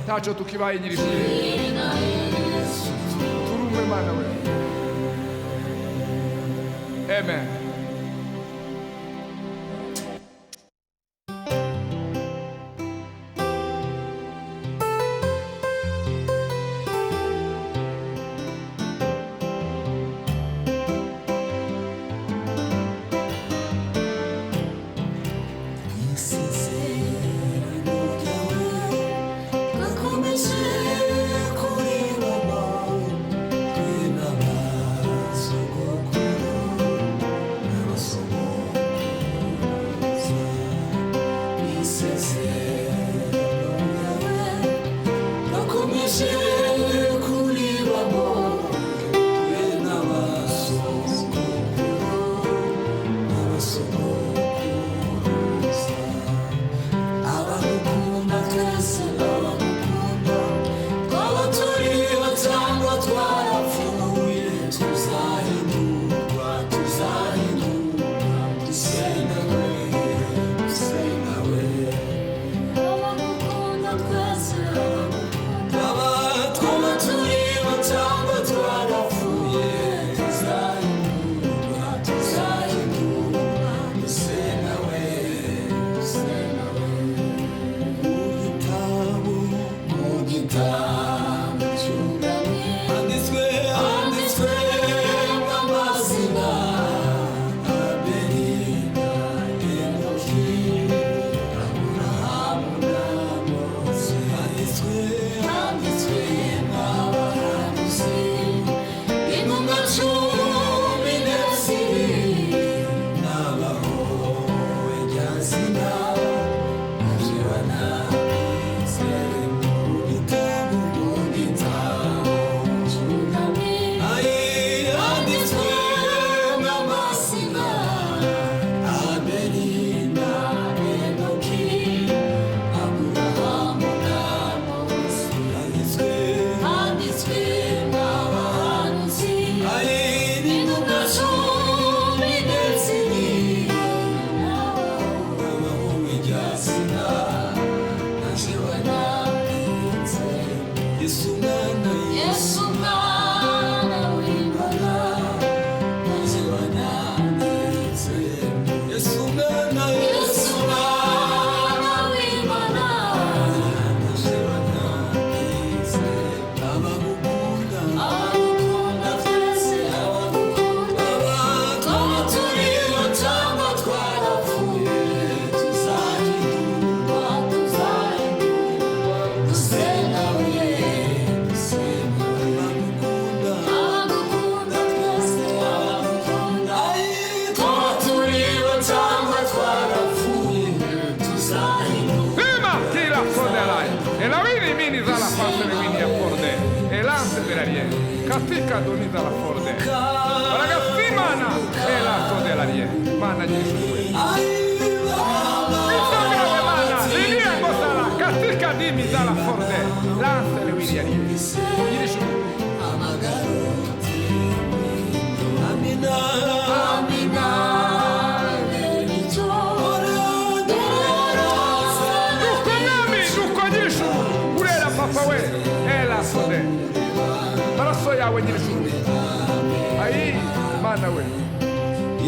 Tacho tukibaye nyirishuri turume mana we. Amen. Katika doniza la forde Ragasimana Ela sodela rie Mana jisukwe Isogave mana Lilia gosala Katika dimi za la forde Lance le widia rie Jisukwe Amina Amina Duko nami Duko jishu Urela papawe Ela sode Maraso yawe nyirishuru Ayi mana we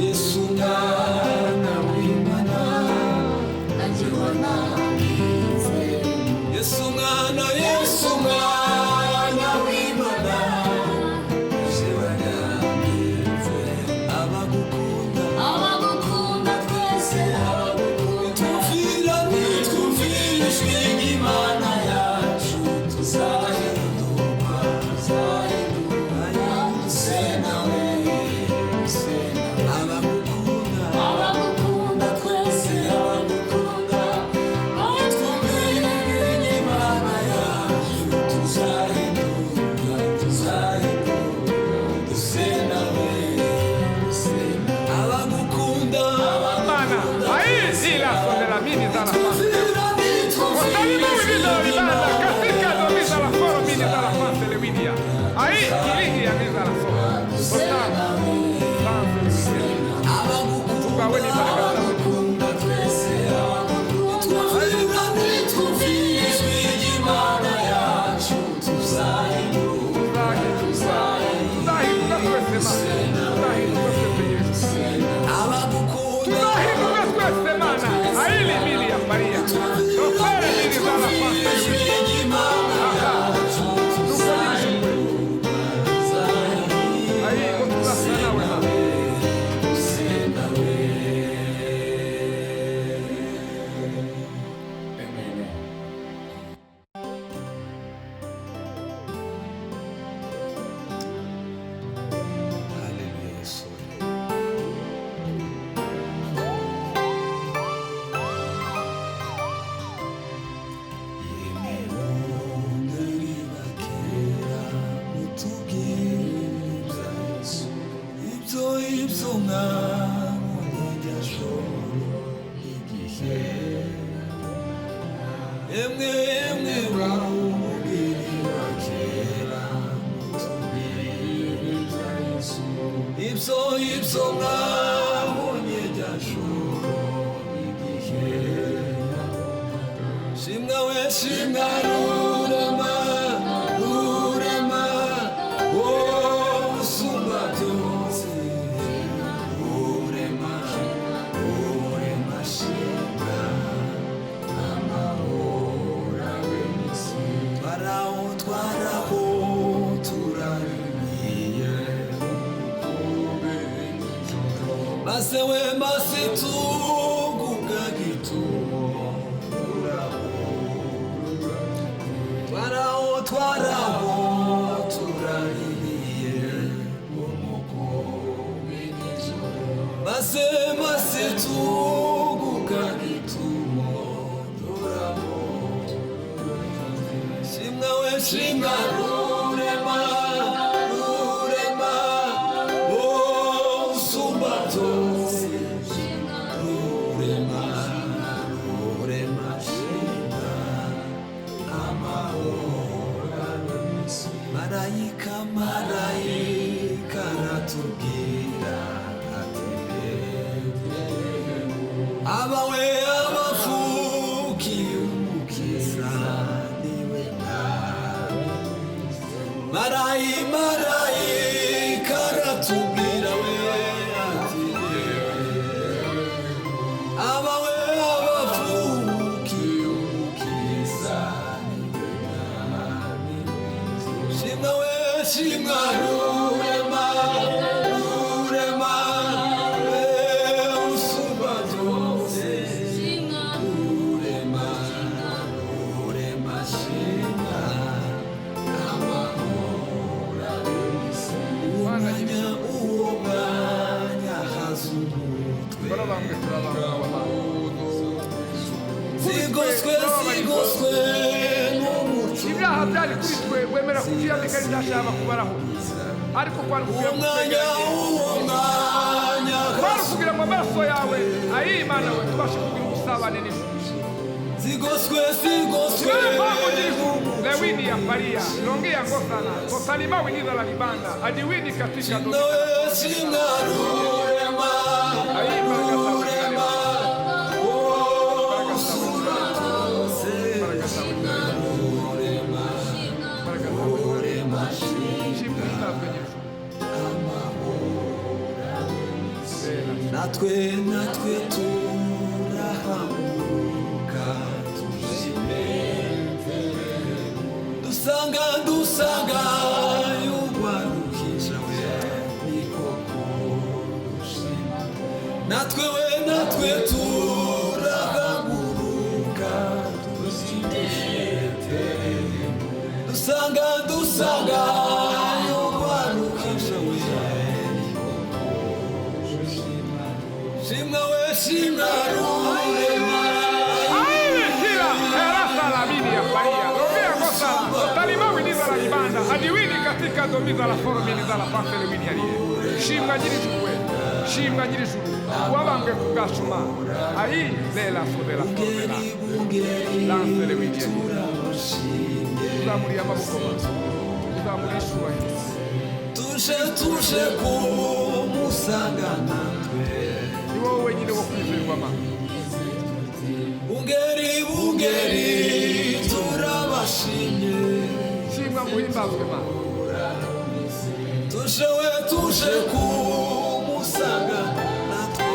Yesu mwana w'Imana Ajiwana Yesu mwana w'Imana Ajiwana Abagukunda twese Abagukunda Twumvira ijwi ry'Imana yacu tuzahinduka Abagukunda twese abagukunda twumvira ijwi ry'Imana yacu tuzahinduka duse nawe abagukunda Mana ahí sí la son de la mini za la fase Contalimu wibiza wibanda katika domiza la foro mini za la fase le widia ahí kiligi ya miza la foro Contalimu Abagukunda twese abagukunda twumvira ijwi ry'Imana yacu tuzahinduka twese mana aili mili ya Maria tofere mili za la fase ijwi ry'Imana yacu tuzahinduka ahí kutuza sana weha Masewe masitugu gagitu Twaraho turariye umukobe n'ijoro Masewe masitugu gagitu Shimwa we shimwa rurema Malaika ratubwira ati abawe abafuki umukiza niwe mwami Marayika aratubwira we ati abawe abavukiye umukiza shimwa we shimwa rurema rurema we usumba byose rurema rurema shimwa amahora umwanya uwo mwanya hazumutwe zigoswe zigoswe n'umuco ibyaha byari kuri twe wemera kutiyandika ridashaka kubaraho ariko kwari kugira ngo kwari kugira ngo amaraso yawe ayimana we tubashe kugira ubusabane n'ijuru zigoswe zigoswe lewini ya paria longea ngosana totalima winiza la libanda adiwini katika nawe sinarurema natwe turahamuka tushime dusanga yubarukisha we nikoko dushima natwe turahamuka tushime dusanga yubarukisha we shimwa we shimwa rurema kila herasa la mini ya paria longea ngosana talima winiza la libanda adiwini katika domiza la foro miniza la pansele wini aliye shimwa nyiri juwe shimwa nyiri juru wabambwe kugashuma ayi lela sodela sodela lansele wini aliye tuzamuri amaboko tuzamuri ishubahiro tuje kumusanga natwe ni wowe wenyine wo kwizerwa ma bungeri turabashimye shimwa muhimbazwe ma tuje kumusanga natwe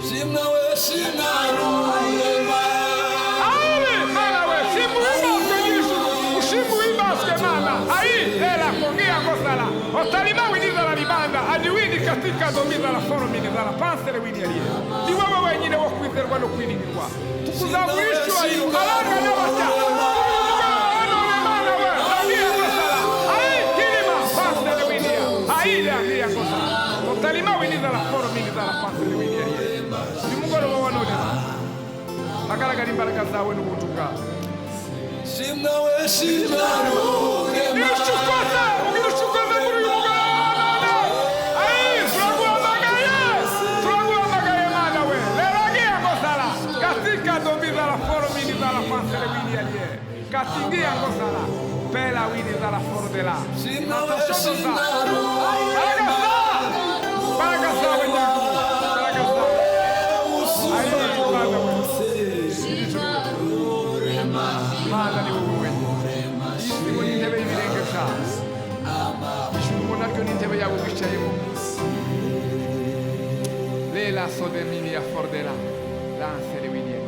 shimwa we shimwa rurema Otalima winiza la libanda adiwini katika domiza la foro miniza la pansele wini aliye ni wewe wenyine wo kwizerwa no kwiringirwa tukuzamurishwa yu alanga n'abaca pansele wini ya ngosala otalima winiza la foro miniza la pansele wini aliye ni mugoroba wa none agaragara imbaraga zawe n'ubuntu bwawe shimwa we shimwa rurema katingia ngosala pela wini za la foro de la lela sodemini ya fordela lansele wini